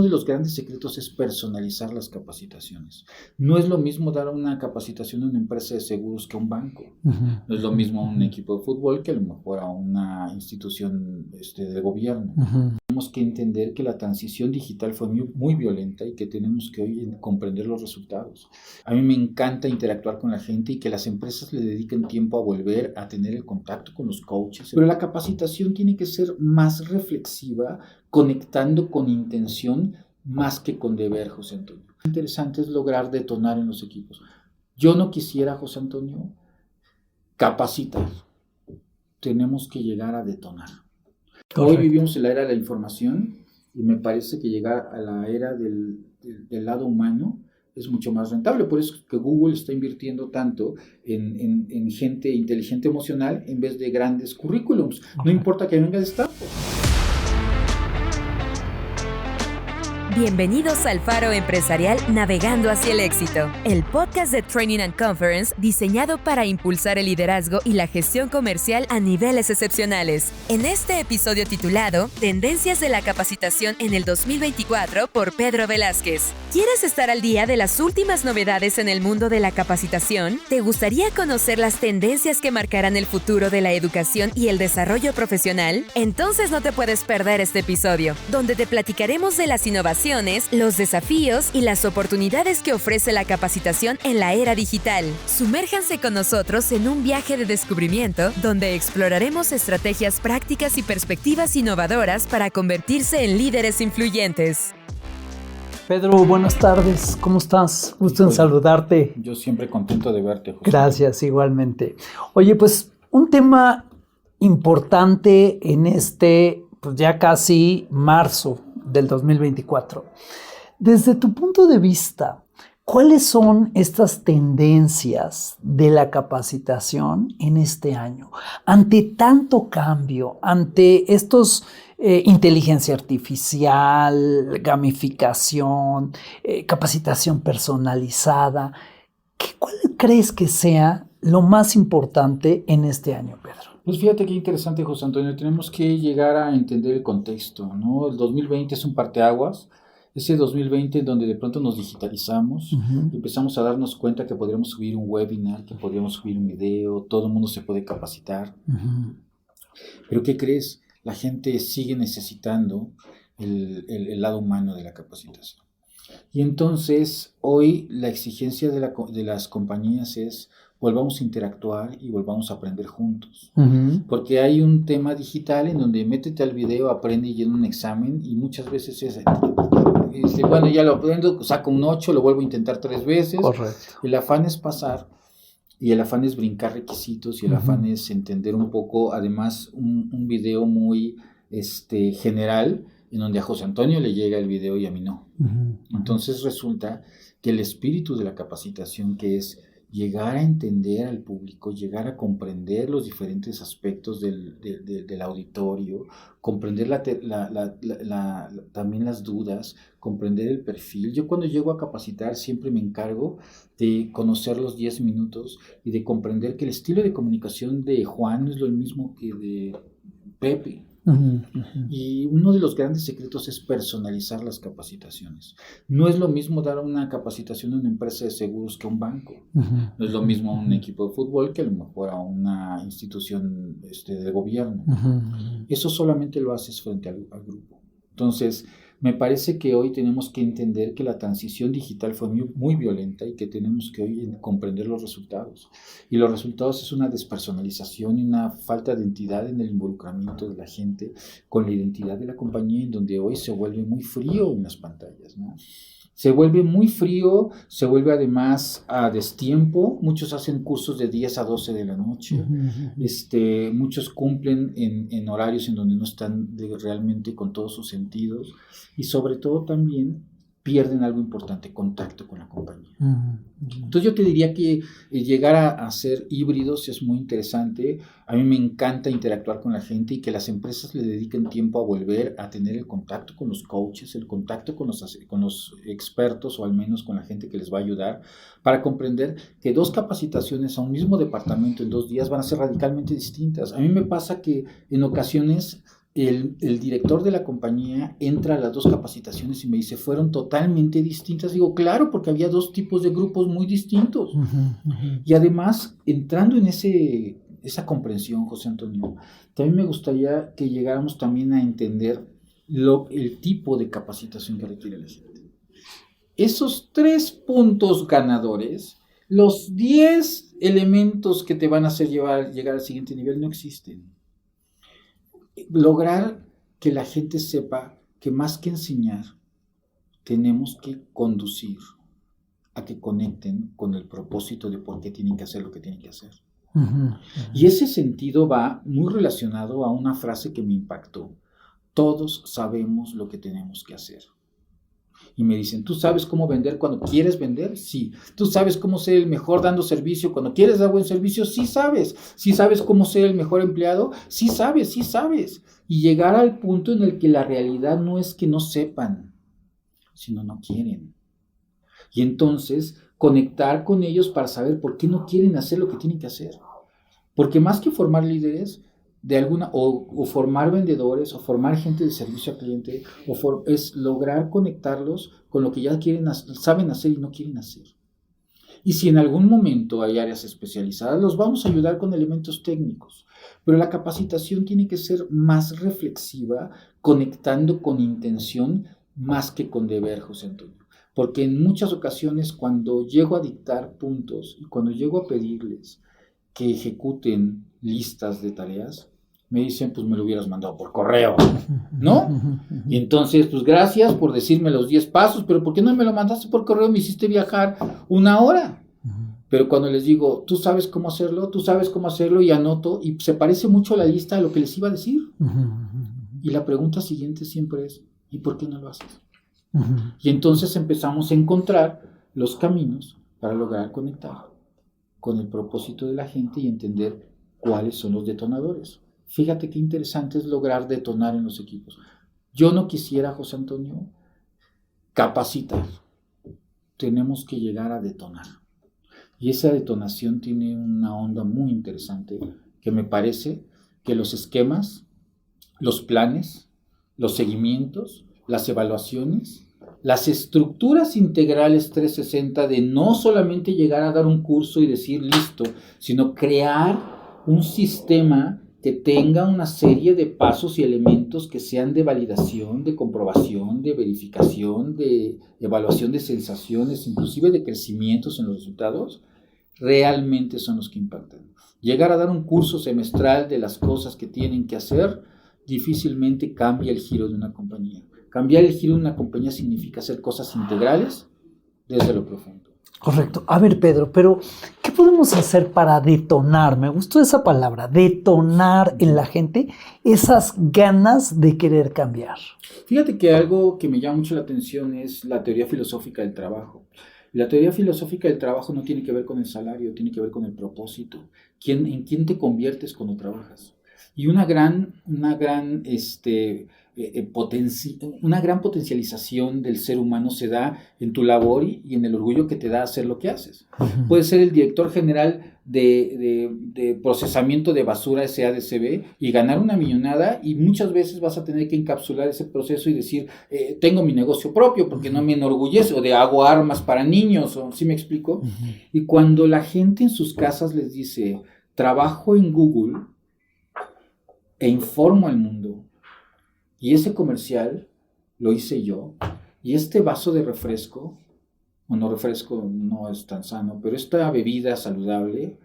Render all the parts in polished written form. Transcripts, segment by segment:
Uno de los grandes secretos es personalizar las capacitaciones. No es lo mismo dar una capacitación a una empresa de seguros que a un banco. No es lo mismo a un equipo de fútbol que a lo mejor a una institución de gobierno. Tenemos que entender que la transición digital fue muy violenta y que tenemos que hoy comprender los resultados. A mí me encanta interactuar con la gente y que las empresas le dediquen tiempo a volver a tener el contacto con los coaches. Pero la capacitación tiene que ser más reflexiva, conectando con intención más que con deber, José Antonio. Lo interesante es lograr detonar en los equipos. Yo no quisiera, José Antonio, capacitar. Tenemos que llegar a detonar. Correcto. Hoy vivimos en la era de la información y me parece que llegar a la era del lado humano es mucho más rentable. Por eso es que Google está invirtiendo tanto en gente inteligente emocional en vez de grandes currículums. No importa que venga de Stanford. Bienvenidos al Faro Empresarial Navegando hacia el éxito, el podcast de Training and Conference diseñado para impulsar el liderazgo y la gestión comercial a niveles excepcionales. En este episodio titulado Tendencias de la capacitación en el 2024 por Pedro Velázquez. ¿Quieres estar al día de las últimas novedades en el mundo de la capacitación? ¿Te gustaría conocer las tendencias que marcarán el futuro de la educación y el desarrollo profesional? Entonces no te puedes perder este episodio, donde te platicaremos de las innovaciones, los desafíos y las oportunidades que ofrece la capacitación en la era digital. Sumérjanse con nosotros en un viaje de descubrimiento donde exploraremos estrategias prácticas y perspectivas innovadoras para convertirse en líderes influyentes. Pedro, buenas tardes. ¿Cómo estás? Gusto en saludarte. Yo siempre contento de verte, José. Gracias, igualmente. Oye, pues un tema importante en pues ya casi marzo del 2024. Desde tu punto de vista, ¿cuáles son estas tendencias de la capacitación en este año? Ante tanto cambio, ante estos inteligencia artificial, gamificación, capacitación personalizada, ¿cuál crees que sea lo más importante en este año, Pedro? Pues fíjate qué interesante, José Antonio. Tenemos que llegar a entender el contexto, ¿no? El 2020 es un parteaguas. Ese 2020 en donde de pronto nos digitalizamos, y empezamos a darnos cuenta que podríamos subir un webinar, que podríamos subir un video, todo el mundo se puede capacitar. Pero ¿qué crees? La gente sigue necesitando el lado humano de la capacitación. Y entonces hoy la exigencia de las compañías es volvamos a interactuar y volvamos a aprender juntos. Porque hay un tema digital en donde métete al video, aprende y llena un examen, y muchas veces es bueno, ya lo aprendo, saco un 8, lo vuelvo a intentar 3 veces. Correcto. El afán es pasar, y el afán es brincar requisitos, y el afán es entender un poco, además, un video muy general, en donde a José Antonio le llega el video y a mí no. Entonces resulta que el espíritu de la capacitación, que es llegar a entender al público, llegar a comprender los diferentes aspectos del auditorio, comprender también las dudas, comprender el perfil. Yo cuando llego a capacitar siempre me encargo de conocer los 10 minutos y de comprender que el estilo de comunicación de Juan no es lo mismo que de Pepe. Y uno de los grandes secretos es personalizar las capacitaciones. No es lo mismo dar una capacitación a una empresa de seguros que a un banco. No es lo mismo a un equipo de fútbol que a lo mejor a una institución de gobierno. Eso solamente lo haces frente al grupo. Entonces, me parece que hoy tenemos que entender que la transición digital fue muy violenta y que tenemos que hoy comprender los resultados. Y los resultados es una despersonalización y una falta de entidad en el involucramiento de la gente con la identidad de la compañía, en donde hoy se vuelve muy frío en las pantallas, ¿no? Se vuelve muy frío, se vuelve además a destiempo. Muchos hacen cursos de 10 a 12 de la noche. Muchos cumplen en horarios en donde no están realmente con todos sus sentidos. Y sobre todo también pierden algo importante, contacto con la compañía. Entonces yo te diría que llegar a ser híbridos es muy interesante. A mí me encanta interactuar con la gente y que las empresas le dediquen tiempo a volver a tener el contacto con los coaches, el contacto con los expertos, o al menos con la gente que les va a ayudar, para comprender que 2 capacitaciones a un mismo departamento en 2 días van a ser radicalmente distintas. A mí me pasa que en ocasiones el director de la compañía entra a las 2 capacitaciones y me dice, fueron totalmente distintas. Digo, claro, porque había 2 tipos de grupos muy distintos. Y además, entrando en esa comprensión, José Antonio, también me gustaría que llegáramos también a entender el tipo de capacitación que requiere la gente. Esos 3 puntos ganadores, los 10 elementos que te van a hacer llegar al siguiente nivel no existen. Lograr que la gente sepa que más que enseñar, tenemos que conducir a que conecten con el propósito de por qué tienen que hacer lo que tienen que hacer. Y ese sentido va muy relacionado a una frase que me impactó. Todos sabemos lo que tenemos que hacer. Y me dicen, ¿tú sabes cómo vender cuando quieres vender? Sí. ¿Tú sabes cómo ser el mejor dando servicio cuando quieres dar buen servicio? Sí sabes. ¿Sí sabes cómo ser el mejor empleado? Sí sabes, sí sabes. Y llegar al punto en el que la realidad no es que no sepan, sino no quieren. Y entonces conectar con ellos para saber por qué no quieren hacer lo que tienen que hacer. Porque más que formar líderes, o formar vendedores, o formar gente de servicio al cliente, es lograr conectarlos con lo que ya saben hacer y no quieren hacer. Y si en algún momento hay áreas especializadas, los vamos a ayudar con elementos técnicos. Pero la capacitación tiene que ser más reflexiva, conectando con intención más que con deber, José Antonio. Porque en muchas ocasiones cuando llego a dictar puntos y cuando llego a pedirles que ejecuten listas de tareas, me dicen, pues me lo hubieras mandado por correo, ¿no? Y entonces, pues gracias por decirme los 10 pasos, pero ¿por qué no me lo mandaste por correo? Me hiciste viajar 1 hora. Pero cuando les digo, tú sabes cómo hacerlo, y anoto, y se parece mucho a la lista de lo que les iba a decir. Y la pregunta siguiente siempre es, ¿y por qué no lo haces? Y entonces empezamos a encontrar los caminos para lograr conectar con el propósito de la gente y entender cuáles son los detonadores. Fíjate qué interesante es lograr detonar en los equipos. Yo no quisiera, José Antonio, capacitar. Tenemos que llegar a detonar. Y esa detonación tiene una onda muy interesante que me parece que los esquemas, los planes, los seguimientos, las evaluaciones, las estructuras integrales 360 de no solamente llegar a dar un curso y decir listo, sino crear un sistema que tenga una serie de pasos y elementos que sean de validación, de comprobación, de verificación, de evaluación de sensaciones, inclusive de crecimientos en los resultados, realmente son los que impactan. Llegar a dar un curso semestral de las cosas que tienen que hacer difícilmente cambia el giro de una compañía. Cambiar el giro de una compañía significa hacer cosas integrales desde lo profundo. Correcto. A ver, Pedro, pero ¿qué podemos hacer para detonar? Me gustó esa palabra, detonar en la gente esas ganas de querer cambiar. Fíjate que algo que me llama mucho la atención es la teoría filosófica del trabajo. La teoría filosófica del trabajo no tiene que ver con el salario, tiene que ver con el propósito. ¿En quién te conviertes cuando trabajas? Y una gran potencialización del ser humano se da en tu labor y en el orgullo que te da hacer lo que haces. Puedes ser el director general de procesamiento de basura SADCB y ganar una millonada, y muchas veces vas a tener que encapsular ese proceso y decir, tengo mi negocio propio porque no me enorgullece, o de hago armas para niños, o ¿sí me explico? Y cuando la gente en sus casas les dice, trabajo en Google e informo al mundo, y ese comercial lo hice yo, y este vaso de refresco no es tan sano, pero esta bebida saludable,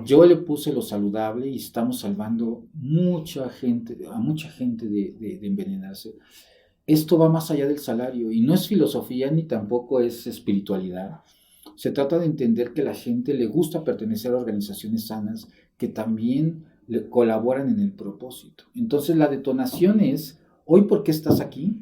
yo le puse lo saludable y estamos salvando a mucha gente de envenenarse. Esto va más allá del salario y no es filosofía ni tampoco es espiritualidad. Se trata de entender que a la gente le gusta pertenecer a organizaciones sanas que también colaboran en el propósito. Entonces la detonación es, hoy, ¿por qué estás aquí?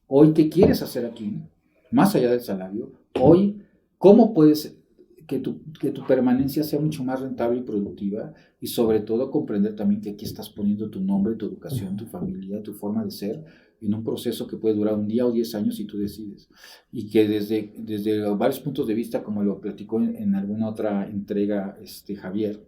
Hoy, ¿qué quieres hacer aquí? Más allá del salario. Hoy, ¿cómo puedes que tu permanencia sea mucho más rentable y productiva? Y sobre todo comprender también que aquí estás poniendo tu nombre, tu educación, tu familia, tu forma de ser en un proceso que puede durar 1 día o 10 años si tú decides. Y que desde varios puntos de vista, como lo platicó en alguna otra entrega Javier,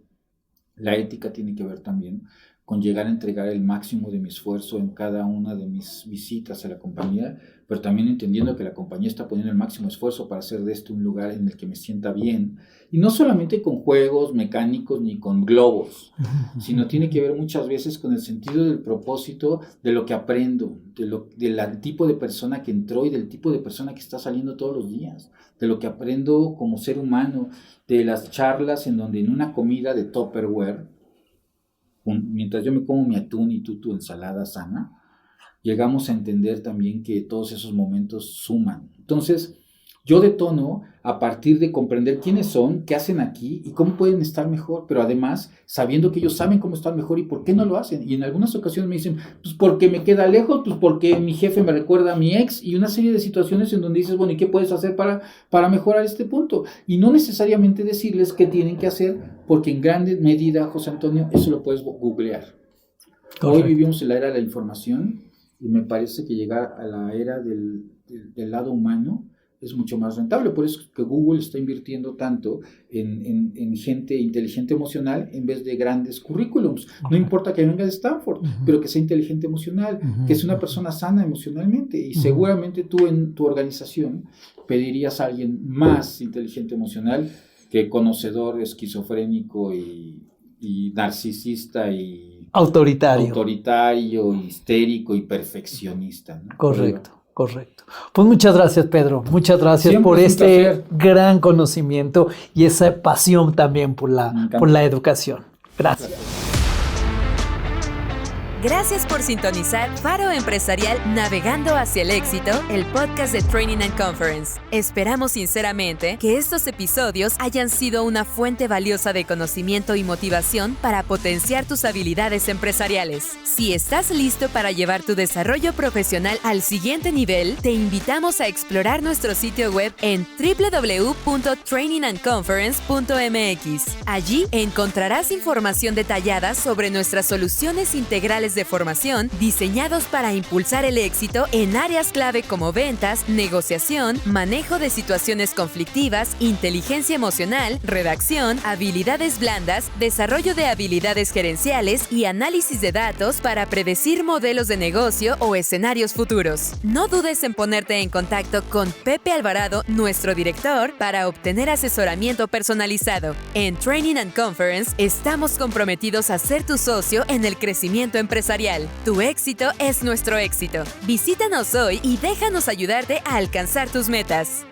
la ética tiene que ver también con llegar a entregar el máximo de mi esfuerzo en cada una de mis visitas a la compañía, pero también entendiendo que la compañía está poniendo el máximo esfuerzo para hacer de este un lugar en el que me sienta bien. Y no solamente con juegos mecánicos ni con globos, sino tiene que ver muchas veces con el sentido del propósito, de lo que aprendo, del tipo de persona que entró y del tipo de persona que está saliendo todos los días, de lo que aprendo como ser humano, de las charlas en donde en una comida de Tupperware, mientras yo me como mi atún y tú tu ensalada sana, llegamos a entender también que todos esos momentos suman. Entonces, yo detono a partir de comprender quiénes son, qué hacen aquí y cómo pueden estar mejor, pero además sabiendo que ellos saben cómo estar mejor y por qué no lo hacen. Y en algunas ocasiones me dicen, pues porque me queda lejos, pues porque mi jefe me recuerda a mi ex, y una serie de situaciones en donde dices, bueno, ¿y qué puedes hacer para mejorar este punto? Y no necesariamente decirles qué tienen que hacer, porque en gran medida, José Antonio, eso lo puedes googlear. Correcto. Hoy vivimos en la era de la información y me parece que llegar a la era del lado humano es mucho más rentable. Por eso es que Google está invirtiendo tanto en gente inteligente emocional en vez de grandes currículums. No importa que venga de Stanford, pero que sea inteligente emocional, que sea una persona sana emocionalmente. Y seguramente tú en tu organización pedirías a alguien más inteligente emocional que conocedor, esquizofrénico y narcisista y autoritario, histérico y perfeccionista, ¿no? Correcto. Pues muchas gracias, Pedro. Muchas gracias por este gran conocimiento y esa pasión también por la educación. Gracias. Gracias por sintonizar Faro Empresarial Navegando hacia el Éxito, el podcast de Training and Conference. Esperamos sinceramente que estos episodios hayan sido una fuente valiosa de conocimiento y motivación para potenciar tus habilidades empresariales. Si estás listo para llevar tu desarrollo profesional al siguiente nivel, te invitamos a explorar nuestro sitio web en www.trainingandconference.mx. Allí encontrarás información detallada sobre nuestras soluciones integrales de formación diseñados para impulsar el éxito en áreas clave como ventas, negociación, manejo de situaciones conflictivas, inteligencia emocional, redacción, habilidades blandas, desarrollo de habilidades gerenciales y análisis de datos para predecir modelos de negocio o escenarios futuros. No dudes en ponerte en contacto con Pepe Alvarado, nuestro director, para obtener asesoramiento personalizado. En Training and Conference estamos comprometidos a ser tu socio en el crecimiento empresarial. Tu éxito es nuestro éxito. Visítanos hoy y déjanos ayudarte a alcanzar tus metas.